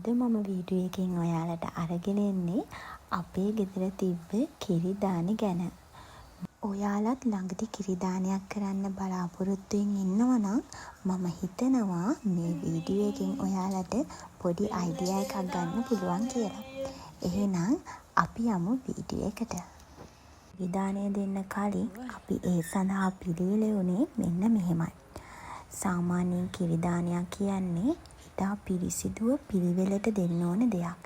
අද මම වීඩියෝ එකෙන් ඔයාලට අරගෙන එන්නේ අපේ ගෙදර තිබ්බ කිරි දානි ගැන. ඔයාලත් ළඟදී කිරි දානයක් කරන්න බලාපොරොත්තුෙන් ඉන්නවා නම් මම හිතනවා මේ වීඩියෝ එකෙන් ඔයාලට පොඩි අයිඩියා එකක් ගන්න පුළුවන් කියලා. එහෙනම් අපි යමු වීඩියෝ එකට. කිරි දානය දෙන්න කලින් අපි ඒ සඳහා පිළිවෙල උනේ මෙන්න මෙහෙමයි. සාමාන්‍යයෙන් කිරි දානයක් කියන්නේ ඉතා පිරිසිදුව පිළිවෙලට දෙන්න ඕන දෙයක්.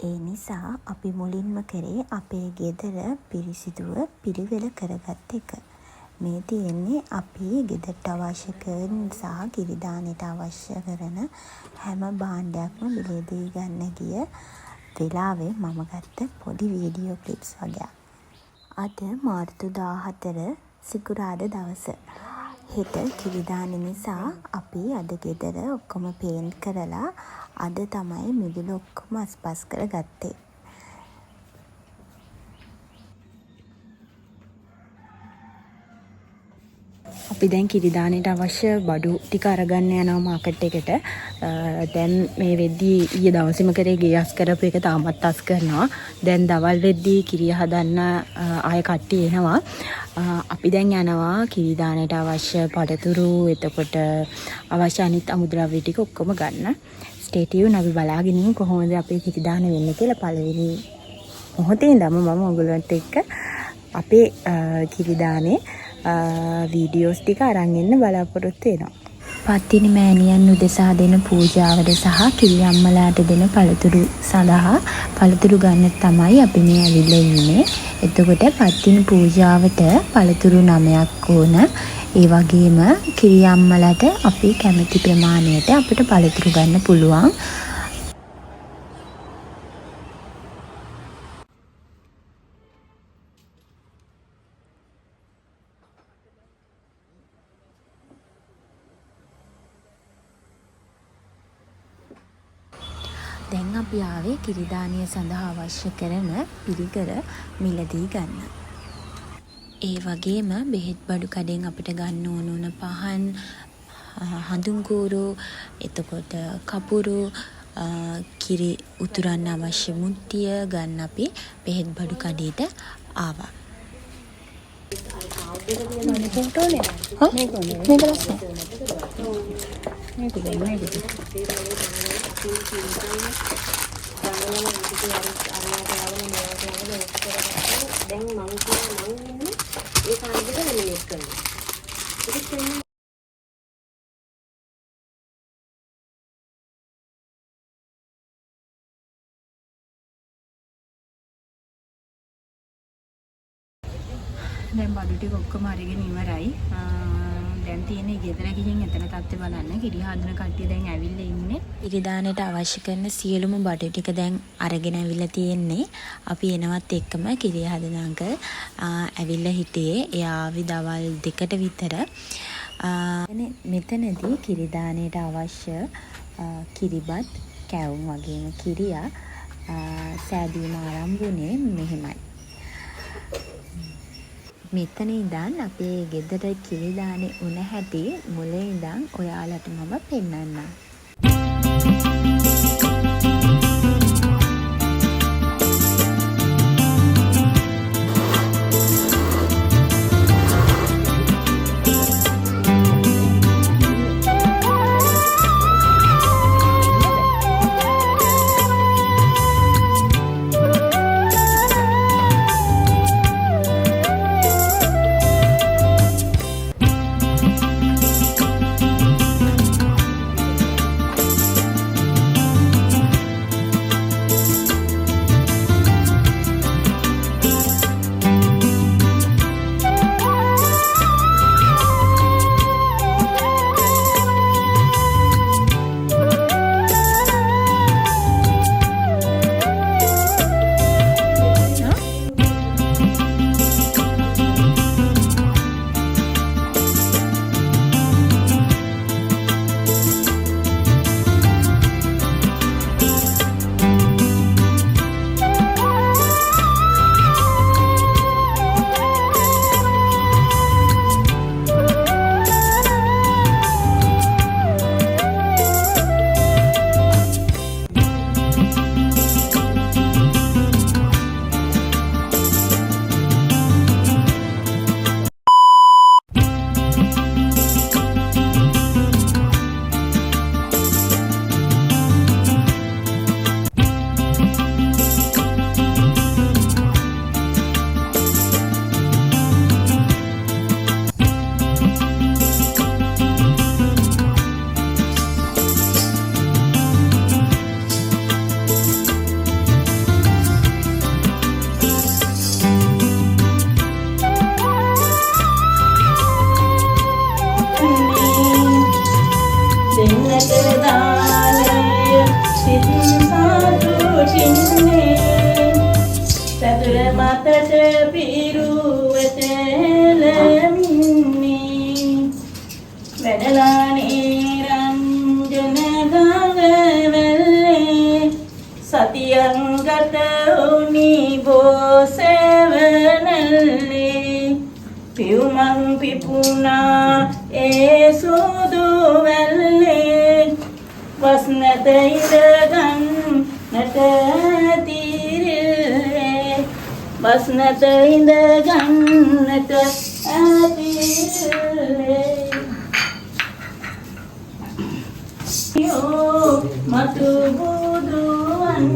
ඒ නිසා අපි මුලින්ම කරේ අපේ ගෙදර පිරිසිදුව පිළිවෙල කරගත් එක. මේ තියෙන්නේ අපි ගෙදරට අවශ්‍ය කරන සහ කිරි දානෙට අවශ්‍ය කරන හැම භාණ්ඩයක්ම මිලදී ගන්න ගිය වෙලාවේ මම ගත්ත පොඩි වීඩියෝ ක්ලිප්ස් වගේ. අද මාර්තු 14 සිකුරාදා දවස. හෙට කිරි දාන නිසා අපි අද ගෙදර ඔක්කොම පේන්ට් කරලා අද තමයි මිදුල ඔක්කොම අස්පස් කරගත්තේ. අපි දැන් කිරි දානෙට අවශ්‍ය බඩු ටික අරගන්න යනවා මාකට් එකට. දැන් මේ වෙද්දී ඊයේ දවසේම කරේ ගියස් කරපු එක තාමත් අස් කරනවා. දැන් දවල් වෙද්දී කිරිය හදන්න ආය කට්ටිය එනවා. අපි දැන් යනවා කිරි දානෙට අවශ්‍ය පළතුරු, එතකොට අවශ්‍ය අනිත් අමුද්‍රව්‍ය ටික ඔක්කොම ගන්න. Stay tune. අපි බලාගෙන ඉමු කොහොමද අපේ කිරි දාන වෙන්නේ කියලා. පළවෙනි මොහොතේ ඉඳන්ම මම ඔයගොල්ලන්ට එක්ක අපේ කිරි දානේ වීඩියෝස් ටික අරන් එන්න බලාපොරොත්තු වෙනවා. පත්තිනි මෑණියන් උදෙසා දෙන පූජාවට සහ කිරි අම්මලාට දෙන පළතුරු සඳහා පළතුරු ගන්න තමයි අපි මේ ඇවිල්ලා ඉන්නේ. එතකොට පත්තිනි පූජාවට පළතුරු 9ක් ඕන. ඒ වගේම කිරි අම්මලාට අපි කැමති ප්‍රමාණයට අපිට පළතුරු ගන්න පුළුවන්. දැන් අපි ආවේ කිරි දානය සඳහා අවශ්‍ය කරන පිළිකර මිලදී ගන්න. ඒ වගේම බෙහෙත් බඩු කඩෙන් අපිට ගන්න ඕන පහන්, හඳුන් කූරු, එතකොට කපුරු, කිරි උතුරන්න අවශ්‍ය මුට්ටිය ගන්න අපි බෙහෙත් බඩු කඩේට ආවා. දැන් බඩු ටික ඔක්කොම අරගෙන ඉවරයි. දැන් තියෙන්නේ ගෙදර ගිහින් එතන තත්ත්වය බලන්න. කිරි හදන කට්ටිය දැන් ඇවිල්ලා ඉන්නේ. කිරි දානෙට අවශ්‍ය කරන සියලුම බඩු ටික දැන් අරගෙන ඇවිල්ලා තියෙන්නේ. අපි එනවත් එක්කම කිරි හදන අංකල් ඇවිල්ලා හිටියේ. එයා ආවි දවල් 2ට විතර. මෙතනදී කිරි දානෙට අවශ්‍ය කිරිබත්, කැවුම් වගේම කිරියා සෑදීම ආරම්භ වුණේ මෙහෙමයි. මෙතන ඉඳන් අපේ ගෙදර කිරි දානේ උන හැටි මුලින් ඉඳන් ඔයාලට මම පෙන්නන්නම්. අතියංගත උනි බෝසෙවනල්ලේ පියුමන් පිපුණා ඒ සුදු වැල්ලේ වස්නත ඉඳගන්නට තිරිල්ලේ වස්නත ඉඳගන්නට තිරිල්ලේ යෝ මතු බුදුවන්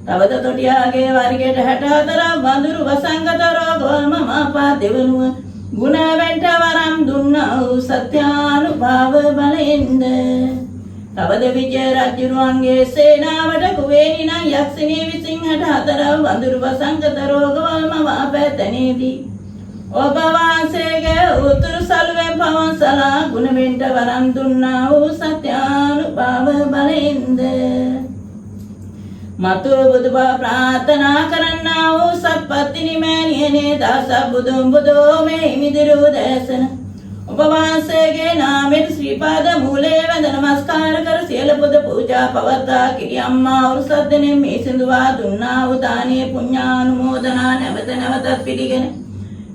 තවද තොටියාගේ වර්ගයට 64 වඳුරු වසංගත රෝගවල මමපා දෙවනුව ගුණ වෙන්ට වරම් දුන්නා වූ සත්‍යානුභාව බලෙන්ද තවද විජය රජුරුවන්ගේ සේනාවට කුවේණි නම් යක්ෂණී විසින් 64 වඳුරු වසංගත රෝගවල මමපා තැනේදී ඔබ වහන්සේගේ උතුරු සළුවෙන් පවන්සලා ගුණ වෙන්ට වරම් දුන්නා වූ සත්‍යානුභාව බලෙන්ද මතු බුදුබව ප්‍රාර්ථනා කරන්නා වූ සත්පත්තිනි මෑණියනේ දාස බුදුන් බුදෝ මේ හිමිදිරු දැසන ඔබ වහන්සේගේ නාමයෙන් ශ්‍රී පාද මූලයේ වැඳ නමස්කාර කර සියලු පුද පූජා පවත්වා කිරි අම්මා වරුසත් දෙනෙන් මේ සිඳුවා දුන්නා වූ දානීය පුණ්‍යානුමෝදනා නැවත නැවතත් පිළිගෙන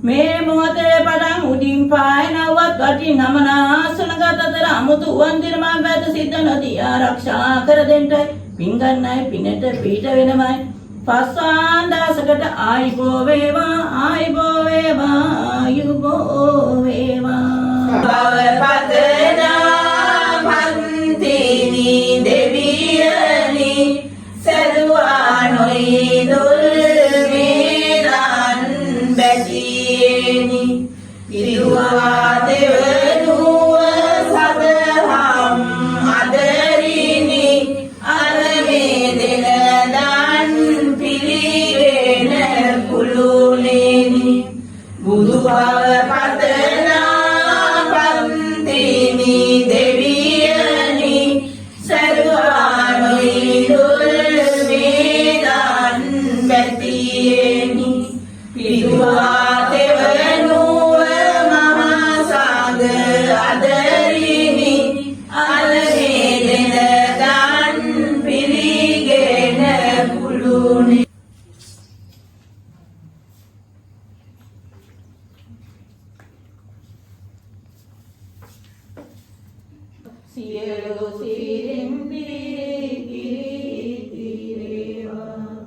මේ මොහොතේ පටන් උඩින් පායනවත් වටි නමනා සුණගත අතර අමුතු වන්දිරමා වැද සිද්ධ නොදී ආරක්ෂා කර දෙන්නයි පින්ගන්නයි පිනට පිට වෙනමයි පස්වාන් දවසකට ආයිබෝ වේවා ආයිබෝ වේවා ආයිබෝ වේවා භවපතනා පන්තිනි දෙවියනි සරුවා නොයි දුල් මේරන් බැජියනි ඉරුවා දෙවනුව සදහම් අදරිනි බුදු බව පතනා පන්තිනි දෙවියනි සරුවානොයි දුල් මේදන් බැතියනි පිරුවා දෙවනුව මහා සාග අදරිනි අලමේ දෙන දන් පිළිගෙන කුළුනි සියලු සිරින් පිරිති වේවා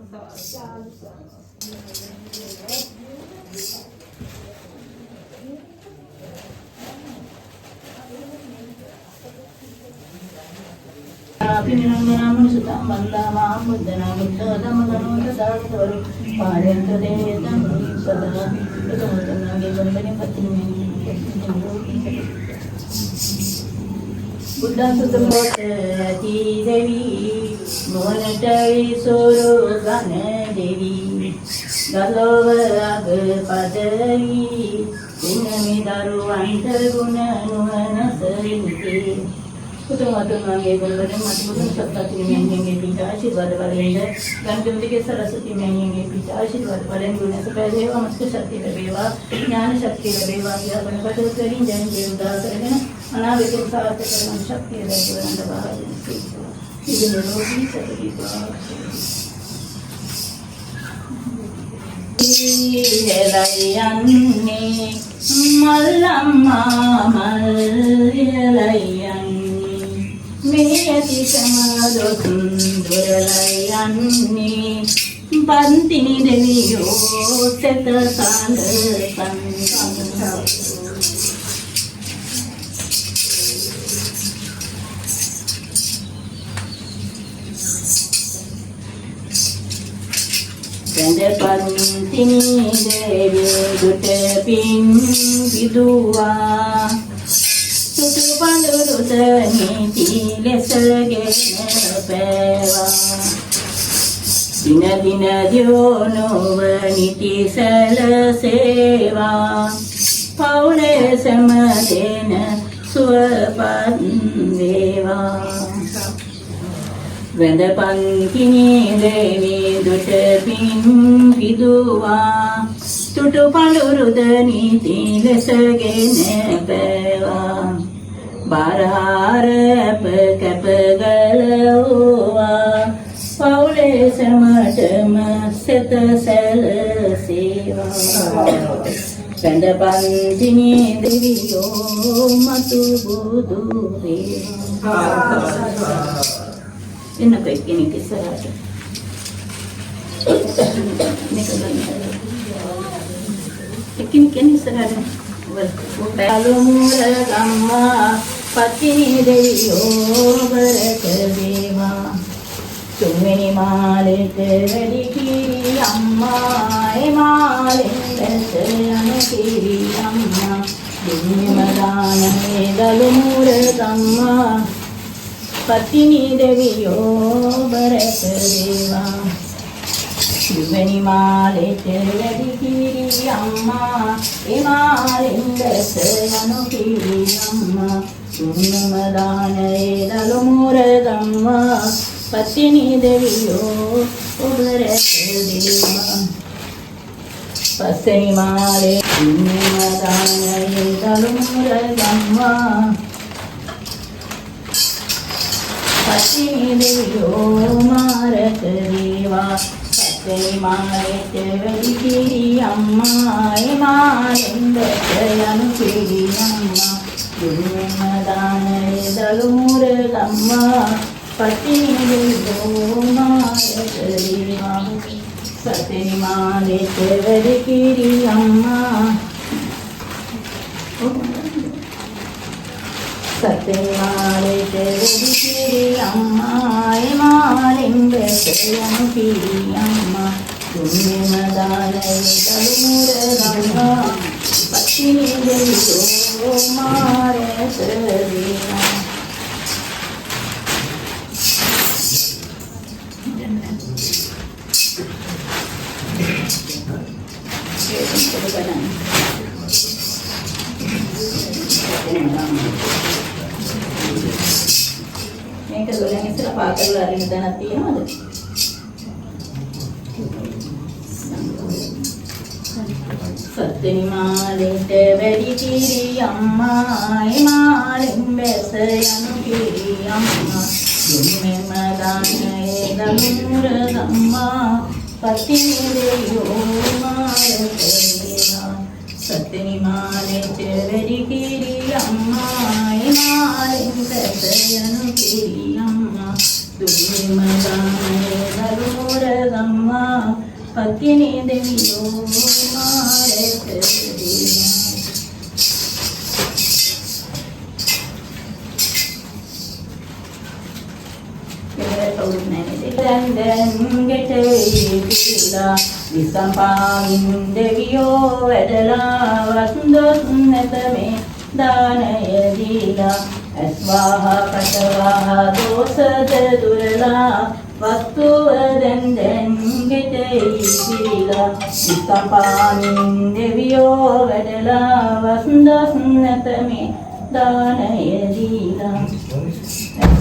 පිරිනම්බනම සුතම් වන්දාමා බුද්ධනා බුද්ධ ධම්මගණෝත සාවිතවරු පාරෙන්ත දේතම් සදා උතුම්තුන්ගේ ගුණබණින් පතිනේ බුද්ධං සුතමෝත ඇති දෙවි මොනට විසුරු ගන දෙවි ගලව අග පදවි ගුණමි දරුවන්ට ගුණ නුවණසරින්ති උතුම්තුන්ගේ ගුණබණින් මතුමුතුන් සත්පතිනියන්ගේ පිට ආශිර්වාද වලින්ද ගන්ධුන්ගේ සරස්වති මෙයන්ගේ පිට ආශිර්වාද වලින් ගුණස පෙරේවා මස්ක ශක්තිය ලැබේවා ඥාන ශක්තිය ලැබේවා කියලා ගුණපතල කරින් දැන් දේවදා කරගෙන අනාගතේ සාර්ථක කරගන්න ශක්තිය ලැබෙවන්න බාහිරින් සිටිනවා. ඉතින් රෝගී සතුටුවා. ඉලයන්නේ මල්ලම්මා මල්යලයන්නේ මේ ඇති සමදොතුන් දොරලයන්නේ පන්තිනි දෙවියෝ සෙත සාඳ සංසංසව පන්තිනි දෙවියෝ දුට පින් විදුවා සුතු පඳුරුත නීති ලෙසගෙන පෑවා දින දින දියුණුව නිති සැලසේවා පවුලේ සෑම දෙන සුවපත් වේවා වැඳ පන්තිනි දෙවි දුට පින් විදුවා තුටු පඳුරුද නීති ලෙසගෙන පෑවා බාරහාර අප කැප ගලවුවා පවුලේ සැමටම සෙත සැලසේවා වැඳ පන්තිනි දෙවියෝ මතු බුදු වේවා එන්නක එක්කෙනෙක් ඉස්සරහට මේක ගන්න එක්කෙනෙක් ඉස්සරහට පළමුර ගම්මා පතිනි දෙවියෝ බරක දේවා තුන්වෙනි මාලෙට වැඩි කිරි අම්මා ඒ මාලෙන් දැස යන කිරි අම්මා දෙවියම දානේ දලුමුර ගම්මා පතිනි දෙවියෝ බරක දේවා තුන්වෙනි මාලෙට වැඩි කිරි අම්මා ඒ මාලෙන් දැස යන කිරි අම්මා තුන්වෙනි දානේ දලුමුර ගම්මා පතිනි දෙවියෝ බරක දේවා පස්වෙනි මාලේ තුන්වෙනි දානේ දලුමුර ගම්මා පතිනි දෙවියෝ මාරක දේවා පස්වෙනි මාලෙට වැඩි කිරි අම්මා ඒ මාලෙන් දැස යන කිරි අම්මා තුන්වෙනි දානේ දලුමුර ගම්මා පතිනි දෙවියෝ මාරක දේවා සතෙනි මාලෙට වැඩි කිරි අම්මා සතෙනි මාලෙට වැඩි කිරි අම්මා ඒ මාලෙන් දැස යන කිරි අම්මා තුන්වෙනි දානේ දලුමුර ගම්මා පතිනි දෙවියෝ මාරක දේවා මේක ගොල්ලන් ඉස්සලා පාකරල අරින්න තැනක් තියෙනවද? සත්වෙනි මාලෙට වැඩි කිරි අම්මා ඒ මාලෙන් බැස යන කිරි අම්මා තුන්වෙනි දානේ දලුමුර ගම්මා පතිනි දෙවියෝ මාරක දේවා සත්වෙනි මාලෙට වැඩි කිරි අම්මා ඒ මාලෙන් බැස යන කිරි අම්මා තුන්වෙනි දානේ දලුමුර ගම්මා පතිනි දෙවියෝ මාරක දේවා දැන් ගෙටේ පිරලා විසම්පාමින් දෙවියෝ වැඩලා වස්දොස් නැත මේ දානය දීලා අස්වාහ පටවාහ දෝසද දුරලා වස්තුව දැන් ගෙටේ පිරලා විසම්පාමින් දෙවියෝ වැඩලා වස්දොස් නැත මේ දානය දීලා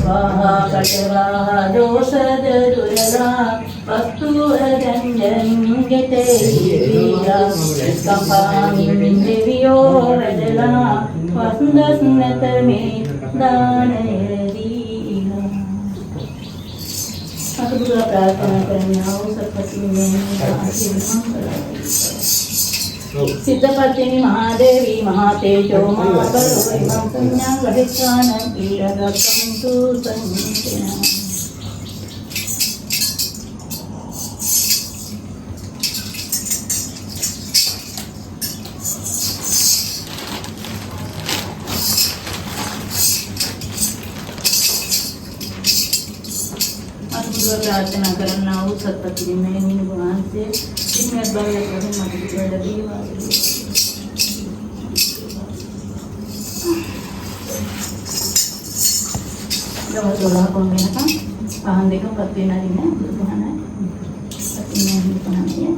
ස්වාහා කටවාහා දෝෂද දුරලා වස්තුව දැන් ගෙටේ පිරලා විසම්පාමින් දෙවියෝ වැඩලා වස්දොස් නැත මේ දානය දීලා අතුරුදා ප්‍රාර්ථනා කරනවා සිද්ධපතිනි මහාදේවී මහතේජෝ මහාබලෝ ඉමං පුඤ්ඤං ලහිත්වාන ඊරගක්ඛන්තු සංඝේන प्रार्थना करना हो सतपति में भगवान से इसमें बल सोलह को मेरा वाहन देखो पत्ती नारी ने बनाना है पत्ती नारी बनाना है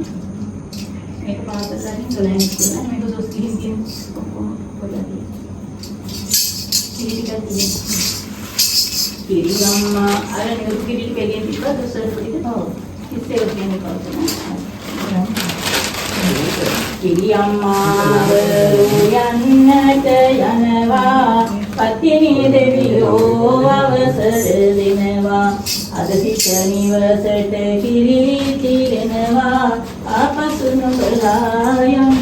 एक बात सारी चलाने के लिए मेरे को दोस्त की हिंदी बोला दिया ठीक है Kiriyamma ada nih kiri bagian tiga terus itu tahu kita bagian itu Kiriyamma beruyannata yanava patini deviyo avasar dinava adasita nivasata kiri tirenava apasunu balaya